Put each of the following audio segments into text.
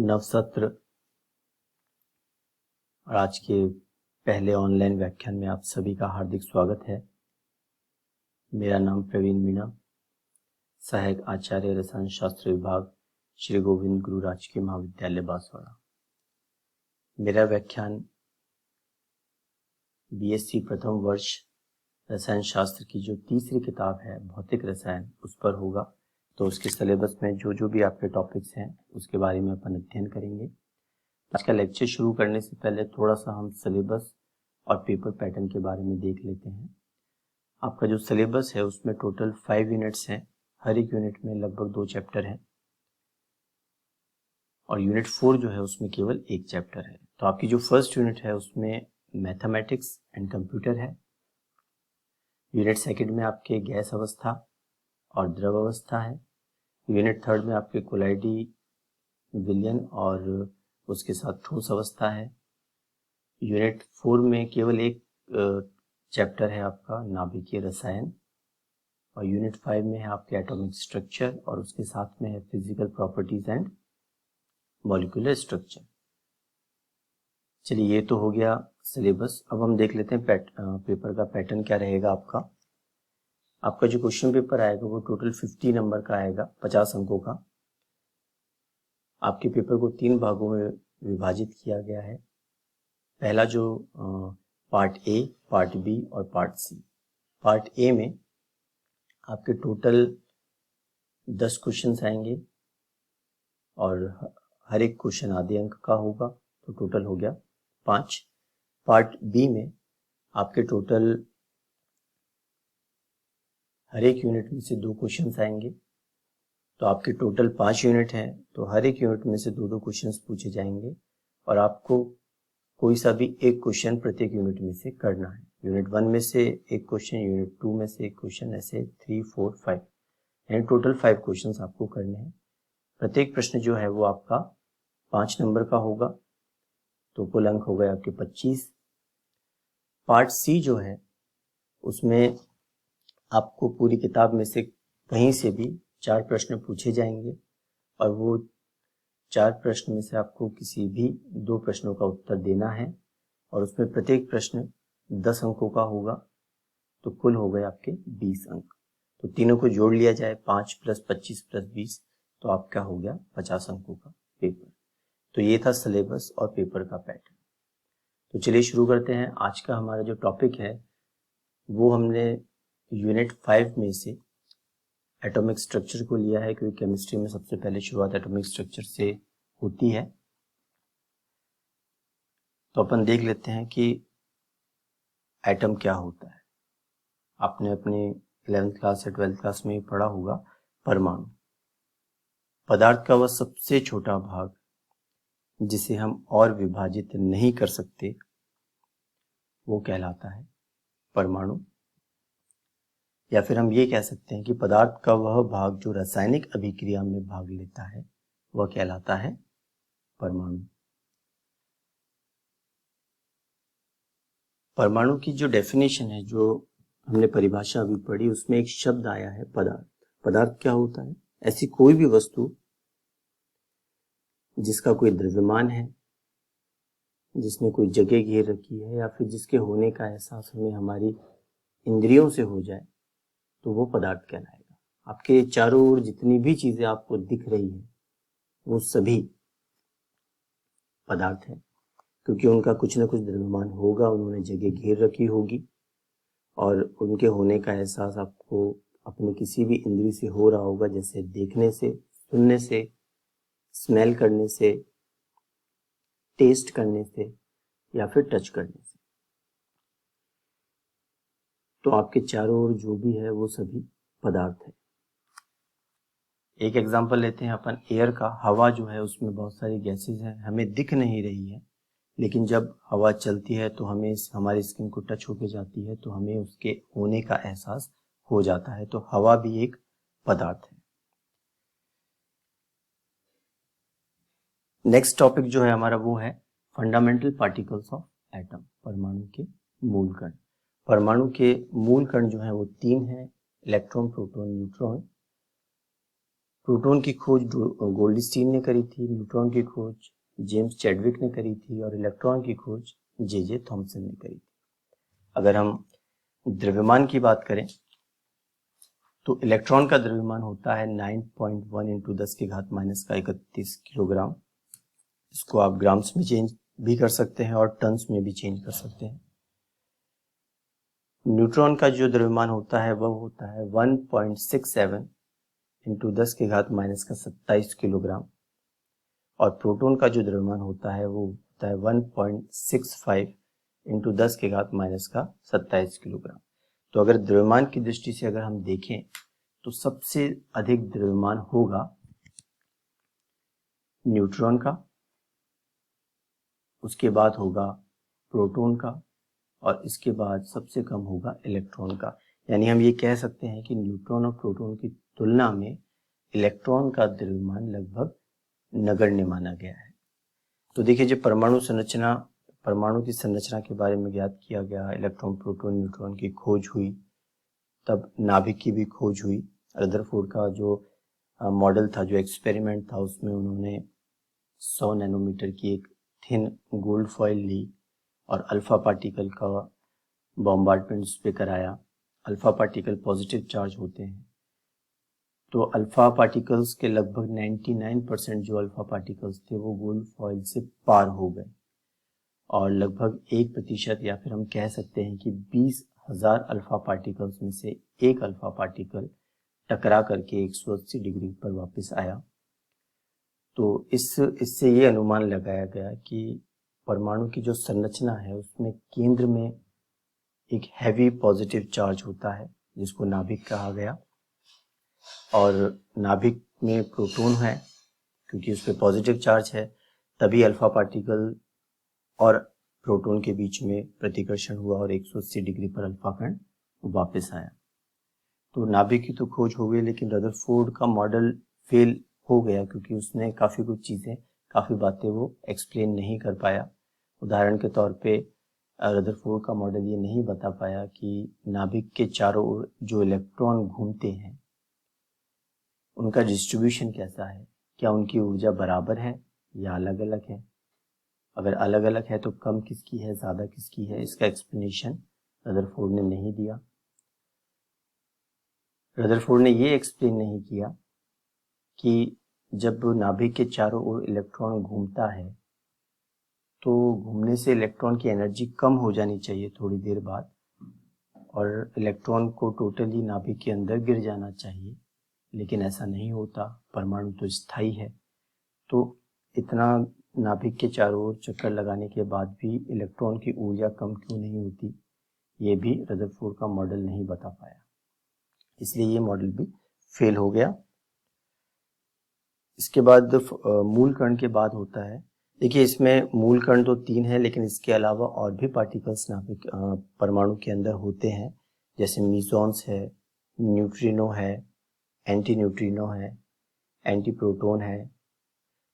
नवसत्र और आज के पहले ऑनलाइन व्याख्यान में आप सभी का हार्दिक स्वागत है। मेरा नाम प्रवीण मीणा, सहायक आचार्य रसायन शास्त्र विभाग, श्री गोविंद गुरु राजकीय महाविद्यालय बांसवाड़ा। मेरा व्याख्यान बीएससी प्रथम वर्ष रसायन शास्त्र की जो तीसरी किताब है भौतिक रसायन, उस पर होगा। तो उसके सिलेबस में जो भी आपके टॉपिक्स हैं उसके बारे में अपन अध्ययन करेंगे। आज का लेक्चर शुरू करने से पहले थोड़ा सा हम सिलेबस और पेपर पैटर्न के बारे में देख लेते हैं। आपका जो सिलेबस है उसमें टोटल 5 यूनिट्स हैं। हर एक यूनिट में लगभग 2 चैप्टर हैं और यूनिट 4 जो है उसमें केवल 1 चैप्टर है। तो आपकी जो फर्स्ट यूनिट है उसमें मैथमेटिक्स एंड कंप्यूटर है। यूनिट सेकंड में आपके गैस अवस्था और द्रव अवस्था है। यूनिट थर्ड में आपके कोलाइडी विलयन और उसके साथ ठोस अवस्था है। यूनिट 4 में केवल एक चैप्टर है आपका नाभिकीय रसायन और यूनिट 5 में है आपके एटॉमिक स्ट्रक्चर और उसके साथ में है physical properties and molecular structure. चलिए, ये तो हो गया सिलेबस। अब हम देख लेते हैं पेपर का पैटर्न क्या रहेगा। आपका जो क्वेश्चन पेपर आएगा वो टोटल 50 नंबर का आएगा, 50 अंकों का। आपके पेपर को 3 भागों में विभाजित किया गया है। पहला जो पार्ट ए, पार्ट बी और पार्ट सी। पार्ट ए में आपके टोटल 10 क्वेश्चंस आएंगे और हर एक क्वेश्चन आधे अंक का होगा, तो टोटल हो गया 5। पार्ट बी में आपके टोटल हर एक यूनिट में से 2 क्वेश्चंस आएंगे, तो आपके टोटल 5 यूनिट हैं, तो हर एक यूनिट में से 2 क्वेश्चंस पूछे जाएंगे और आपको कोई सा भी एक क्वेश्चन प्रत्येक यूनिट में से करना है। यूनिट 1 में से एक क्वेश्चन, यूनिट 2 में से एक क्वेश्चन, ऐसे 3, 4, 5 यानी टोटल 5 क्वेश्चंस आपको करने हैं। प्रत्येक प्रश्न जो है वो आपका 5 नंबर का होगा, तो कुल अंक हो गए आपके 25। पार्ट सी जो है उसमें आपको पूरी किताब में से कहीं से भी 4 प्रश्न पूछे जाएंगे और वो 4 प्रश्न में से आपको किसी भी 2 प्रश्नों का उत्तर देना है और उसमें प्रत्येक प्रश्न 10 अंकों का होगा, तो कुल हो गए आपके 20 अंक। तो तीनों को जोड़ लिया जाए, 5 + 25 + 20, तो आपका हो गया 50 अंकों का पेपर। तो ये था सिलेबस और पेपर का पैटर्न। तो चलिए शुरू करते हैं। आज का हमारा जो टॉपिक है वो हमने यूनिट 5 में से एटॉमिक स्ट्रक्चर को लिया है, क्योंकि केमिस्ट्री में सबसे पहले शुरुआत एटॉमिक स्ट्रक्चर से होती है। तो अपन देख लेते हैं कि एटम क्या होता है। आपने अपने 11th क्लास या 12th क्लास में पढ़ा होगा परमाणु। पदार्थ का वह सबसे छोटा भाग जिसे हम और विभाजित नहीं कर सकते वो कहलाता है परमाणु। या फिर हम ये कह सकते हैं कि पदार्थ का वह भाग जो रासायनिक अभिक्रिया में भाग लेता है वह कहलाता है परमाणु। परमाणु की जो डेफिनेशन है, जो हमने परिभाषा अभी पढ़ी, उसमें एक शब्द आया है पदार्थ। पदार्थ क्या होता है? ऐसी कोई भी वस्तु जिसका कोई द्रव्यमान है, जिसने कोई जगह घेर रखी है या फिर जिसके होने का एहसास हमें हमारी इंद्रियों से हो जाए, तो वो पदार्थ कहलाएगा। आपके चारों ओर जितनी भी चीजें आपको दिख रही हैं वो सभी पदार्थ है, क्योंकि उनका कुछ न कुछ द्रव्यमान होगा, उन्होंने जगह घेर रखी होगी और उनके होने का एहसास आपको अपने किसी भी इंद्रिय से हो रहा होगा, जैसे देखने से, सुनने से, स्मेल करने से, टेस्ट करने से या फिर टच करने से। तो आपके चारों ओर जो भी है वो सभी पदार्थ है। एक एग्जांपल लेते हैं अपन एयर का। हवा जो है उसमें बहुत सारी गैसेस हैं, हमें दिख नहीं रही है, लेकिन जब हवा चलती है तो हमें हमारी स्किन को टच होके जाती है, तो हमें उसके होने का एहसास हो जाता है। तो हवा भी एक पदार्थ है। नेक्स्ट टॉपिक जो है हमारा वो है फंडामेंटल पार्टिकल्स ऑफ एटम, परमाणु के मूल कण। परमाणु के मूल कण जो है वो 3 हैं, इलेक्ट्रॉन, प्रोटॉन, न्यूट्रॉन। प्रोटॉन की खोज गोल्डस्टीन ने करी थी, न्यूट्रॉन की खोज जेम्स चैडविक ने करी थी और इलेक्ट्रॉन की खोज जे थॉमसन ने करी थी। अगर हम द्रव्यमान की बात करें तो इलेक्ट्रॉन का द्रव्यमान होता है 9.1 इंटू 10 की घात माइनस का 31 किलोग्राम। इसको आप ग्राम्स में चेंज भी कर सकते हैं और टन्स में भी चेंज कर सकते हैं। न्यूट्रॉन का जो द्रव्यमान होता है वह होता है 1.67 इंटू 10 की घात माइनस का 27 किलोग्राम और प्रोटॉन का जो द्रव्यमान होता है वो होता है 1.65 इंटू 10 की घात माइनस का 27 किलोग्राम। तो अगर द्रव्यमान की दृष्टि से अगर हम देखें तो सबसे अधिक द्रव्यमान होगा न्यूट्रॉन का, उसके बाद होगा प्रोटॉन का और इसके बाद सबसे कम होगा इलेक्ट्रॉन का। यानी हम ये कह सकते हैं कि न्यूट्रॉन और प्रोटॉन की तुलना में इलेक्ट्रॉन का द्रव्यमान लगभग नगण्य माना गया है। तो देखिए, जब परमाणु की संरचना के बारे में ज्ञात किया गया, इलेक्ट्रॉन प्रोटॉन न्यूट्रॉन की खोज हुई, तब नाभिक की भी खोज हुई। रदरफोर्ड का जो मॉडल था, जो एक्सपेरिमेंट था, उसमें उन्होंने 100 नैनोमीटर की एक थिन गोल्ड फॉइल ली और अल्फा पार्टिकल का बॉम्बार्डमेंट उस पर कराया। अल्फा पार्टिकल पॉजिटिव चार्ज होते हैं, तो अल्फा पार्टिकल्स के लगभग 99% जो अल्फा पार्टिकल्स थे वो गोल्ड फॉइल से पार हो गए और लगभग 1% या फिर हम कह सकते हैं कि 20,000 अल्फा पार्टिकल्स में से एक अल्फा पार्टिकल टकरा करके 180 डिग्री पर वापस आया। तो इससे ये अनुमान लगाया गया कि परमाणु की जो संरचना है उसमें केंद्र में एक हैवी पॉजिटिव चार्ज होता है जिसको नाभिक कहा गया और नाभिक में प्रोटॉन है क्योंकि उस पर पॉजिटिव चार्ज है, तभी अल्फा पार्टिकल और प्रोटॉन के बीच में प्रतिकर्षण हुआ और 180 डिग्री पर अल्फा कण वापस आया। तो नाभिक की तो खोज हो गई, लेकिन रदरफोर्ड का मॉडल फेल हो गया क्योंकि उसने काफ़ी बातें वो एक्सप्लेन नहीं कर पाया। उदाहरण के तौर पे रदरफोर्ड का मॉडल ये नहीं बता पाया कि नाभिक के चारों ओर जो इलेक्ट्रॉन घूमते हैं उनका डिस्ट्रीब्यूशन कैसा है, क्या उनकी ऊर्जा बराबर है या अलग अलग है। अगर अलग अलग है तो कम किसकी है, ज़्यादा किसकी है, इसका एक्सप्लेनेशन रदरफोर्ड ने नहीं दिया। रदरफोर्ड ने ये एक्सप्लेन नहीं किया कि जब नाभिक के चारों ओर इलेक्ट्रॉन घूमता है तो घूमने से इलेक्ट्रॉन की एनर्जी कम हो जानी चाहिए थोड़ी देर बाद और इलेक्ट्रॉन को टोटली नाभिक के अंदर गिर जाना चाहिए, लेकिन ऐसा नहीं होता। परमाणु तो स्थायी है, तो इतना नाभिक के चारों ओर चक्कर लगाने के बाद भी इलेक्ट्रॉन की ऊर्जा कम क्यों नहीं होती, ये भी रदरफोर्ड का मॉडल नहीं बता पाया, इसलिए ये मॉडल भी फेल हो गया। इसके बाद मूल कण के बाद होता है, देखिए इसमें मूल कण तो 3 है, लेकिन इसके अलावा और भी पार्टिकल्स नाभिक परमाणु के अंदर होते हैं, जैसे मीसॉन्स है, न्यूट्रिनो है, एंटी न्यूट्रिनो है, एंटी प्रोटॉन है।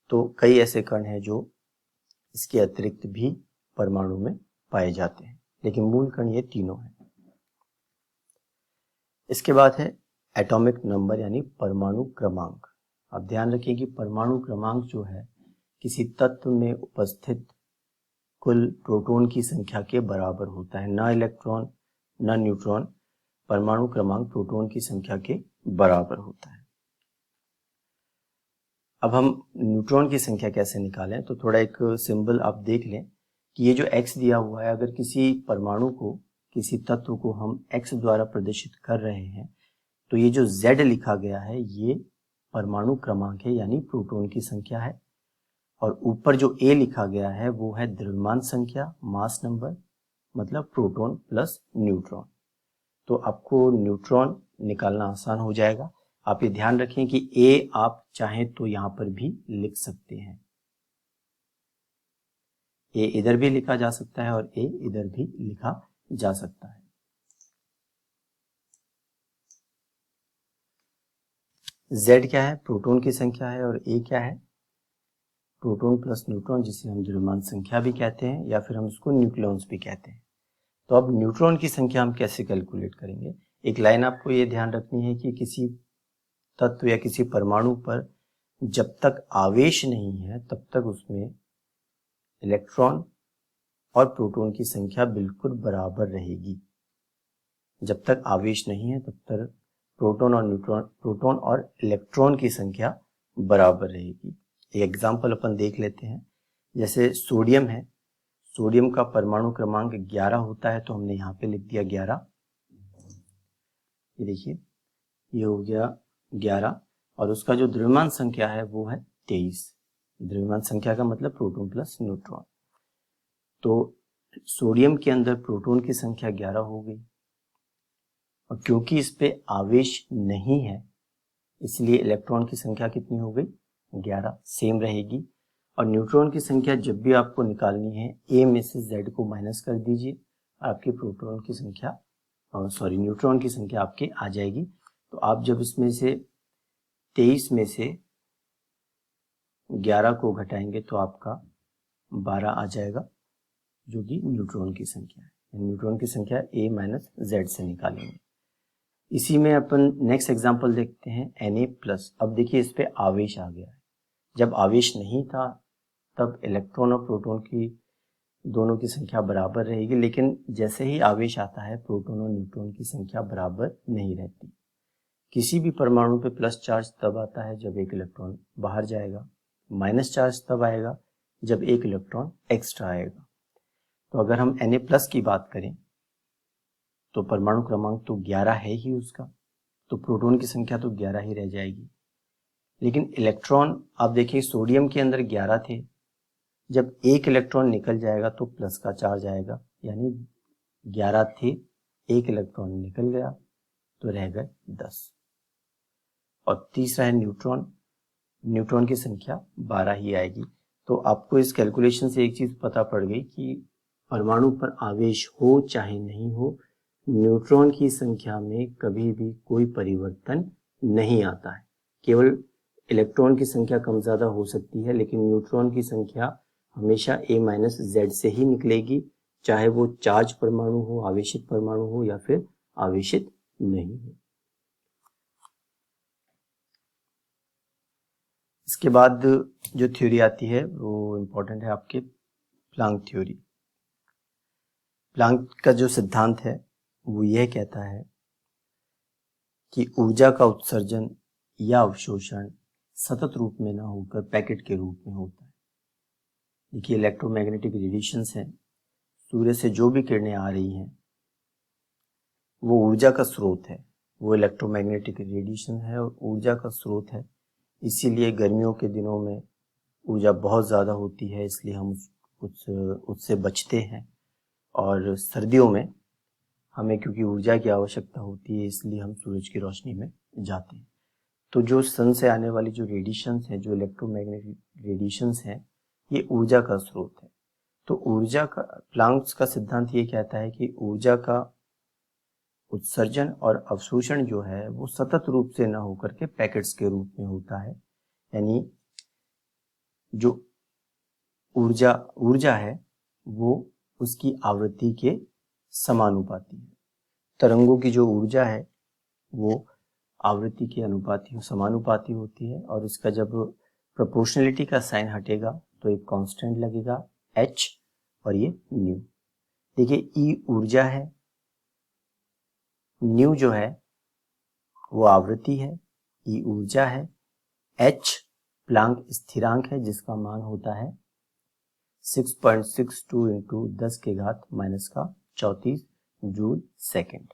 तो कई ऐसे कण हैं जो इसके अतिरिक्त भी परमाणु में पाए जाते हैं, लेकिन मूल कण ये तीनों हैं। इसके बाद है एटॉमिक नंबर यानी परमाणु क्रमांक। आप ध्यान रखिए कि परमाणु क्रमांक जो है किसी तत्व में उपस्थित कुल प्रोटॉन की संख्या के बराबर होता है, ना इलेक्ट्रॉन ना न्यूट्रॉन, परमाणु क्रमांक प्रोटॉन की संख्या के बराबर होता है। अब हम न्यूट्रॉन की संख्या कैसे निकालें, तो थोड़ा एक सिंबल आप देख लें कि ये जो x दिया हुआ है, अगर किसी परमाणु को, किसी तत्व को हम x द्वारा प्रदर्शित कर रहे हैं तो ये जो z लिखा गया है ये परमाणु क्रमांक है यानी प्रोटॉन की संख्या है, और ऊपर जो a लिखा गया है वो है द्रव्यमान संख्या, मास नंबर, मतलब प्रोटॉन प्लस न्यूट्रॉन। तो आपको न्यूट्रॉन निकालना आसान हो जाएगा। आप ये ध्यान रखें कि a आप चाहें तो यहां पर भी लिख सकते हैं, a इधर भी लिखा जा सकता है और a इधर भी लिखा जा सकता है। z क्या है, प्रोटॉन की संख्या है, और a क्या है, प्रोटॉन प्लस न्यूट्रॉन, जिसे हम द्रव्यमान संख्या भी कहते हैं या फिर हम उसको न्यूक्लियॉन्स भी कहते हैं। तो अब न्यूट्रॉन की संख्या हम कैसे कैलकुलेट करेंगे। एक लाइन आपको ये ध्यान रखनी है कि किसी तत्व या किसी परमाणु पर जब तक आवेश नहीं है तब तक उसमें इलेक्ट्रॉन और प्रोटॉन की संख्या बिल्कुल बराबर रहेगी। जब तक आवेश नहीं है तब तक प्रोटॉन और इलेक्ट्रॉन की संख्या बराबर रहेगी। एक एग्जांपल अपन देख लेते हैं। जैसे सोडियम है, सोडियम का परमाणु क्रमांक 11 होता है, तो हमने यहाँ पे लिख दिया 11। ये देखिए, ये हो गया 11 और उसका जो द्रव्यमान संख्या है वो है 23। द्रव्यमान संख्या का मतलब प्रोटॉन प्लस न्यूट्रॉन। तो सोडियम के अंदर प्रोटॉन की संख्या 11 हो गई और क्योंकि इस पे आवेश नहीं है इसलिए इलेक्ट्रॉन की संख्या कितनी हो गई, 11 सेम रहेगी। और न्यूट्रॉन की संख्या जब भी आपको निकालनी है ए में से जेड को माइनस कर दीजिए, आपकी प्रोटॉन की संख्या न्यूट्रॉन की संख्या आपके आ जाएगी। तो आप जब इसमें से 23 में से 11 को घटाएंगे तो आपका 12 आ जाएगा, जो कि न्यूट्रॉन की संख्या है। न्यूट्रॉन की संख्या ए माइनस जेड से निकालेंगे। इसी में अपन नेक्स्ट एग्जांपल देखते हैं Na+। अब देखिए इस पे आवेश आ गया है। जब आवेश नहीं था तब इलेक्ट्रॉन और प्रोटॉन की दोनों की संख्या बराबर रहेगी, लेकिन जैसे ही आवेश आता है प्रोटॉन और न्यूट्रॉन की संख्या बराबर नहीं रहती। किसी भी परमाणु पे प्लस चार्ज तब आता है जब एक इलेक्ट्रॉन बाहर जाएगा, माइनस चार्ज तब आएगा जब एक इलेक्ट्रॉन एक्स्ट्रा आएगा। तो अगर हम Na+ की बात करें तो परमाणु क्रमांक तो 11 है ही उसका, तो प्रोटॉन की संख्या तो 11 ही रह जाएगी। लेकिन इलेक्ट्रॉन आप देखिए सोडियम के अंदर 11 थे, जब एक इलेक्ट्रॉन निकल जाएगा तो प्लस का चार्ज आएगा, यानी 11 थे, एक इलेक्ट्रॉन निकल गया तो रह गए 10। और तीसरा है न्यूट्रॉन, न्यूट्रॉन की संख्या 12 ही आएगी। तो आपको इस कैलकुलेशन से एक चीज पता पड़ गई कि परमाणु पर आवेश हो चाहे नहीं हो, न्यूट्रॉन की संख्या में कभी भी कोई परिवर्तन नहीं आता है। केवल इलेक्ट्रॉन की संख्या कम ज्यादा हो सकती है, लेकिन न्यूट्रॉन की संख्या हमेशा A माइनस जेड से ही निकलेगी, चाहे वो चार्ज परमाणु हो, आवेशित परमाणु हो या फिर आवेशित नहीं हो। इसके बाद जो थ्योरी आती है वो इम्पोर्टेंट है आपके प्लांक थ्योरी। प्लांक का जो सिद्धांत है वो यह कहता है कि ऊर्जा का उत्सर्जन या अवशोषण सतत रूप में ना होकर पैकेट के रूप में होता है। देखिए इलेक्ट्रोमैग्नेटिक रेडिएशंस हैं, सूर्य से जो भी किरणें आ रही हैं वो ऊर्जा का स्रोत है, वो इलेक्ट्रोमैग्नेटिक रेडिएशन है और ऊर्जा का स्रोत है। इसीलिए गर्मियों के दिनों में ऊर्जा बहुत ज़्यादा होती है, इसलिए हम उससे बचते हैं। और सर्दियों में हमें क्योंकि ऊर्जा की आवश्यकता होती है इसलिए हम सूरज की रोशनी में जाते हैं। तो जो सन से आने वाली जो रेडिएशंस हैं, जो इलेक्ट्रोमैग्नेटिक रेडिएशंस हैं, ये ऊर्जा का स्रोत है। तो ऊर्जा का प्लांक्स का सिद्धांत ये कहता है कि ऊर्जा का उत्सर्जन और अवशोषण जो है वो सतत रूप से ना होकर के पैकेट्स के रूप में होता है। यानी जो ऊर्जा है वो उसकी आवृत्ति के समानुपाती है। तरंगों की जो ऊर्जा है वो आवृत्ति के समानुपाती होती है और इसका जब प्रोपोर्शनलिटी का साइन हटेगा तो एक कांस्टेंट लगेगा h और ये न्यू। देखिए E ऊर्जा है, न्यू जो है वो आवृत्ति है, E ऊर्जा है, h प्लांक स्थिरांक है जिसका मान होता है 6.62 इंटू 10⁻⁻34 जूल सेकेंड।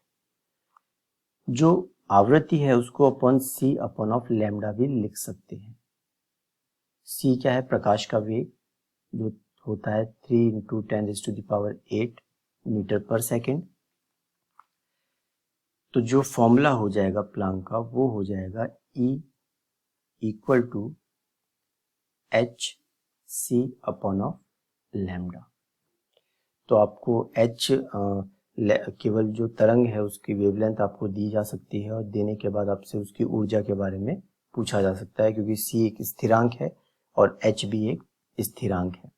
जो आवृत्ति है उसको अपन c अपन ऑफ लैम्डा भी लिख सकते हैं। c क्या है, प्रकाश का वेग जो होता है 3 इंटू 10⁸ मीटर पर सेकेंड। तो जो फॉर्मूला हो जाएगा प्लांक का वो हो जाएगा E equal to h c upon of lambda. तो आपको h केवल जो तरंग है उसकी वेवलेंथ आपको दी जा सकती है और देने के बाद आपसे उसकी ऊर्जा के बारे में पूछा जा सकता है, क्योंकि c एक स्थिरांक है और h भी एक स्थिरांक है।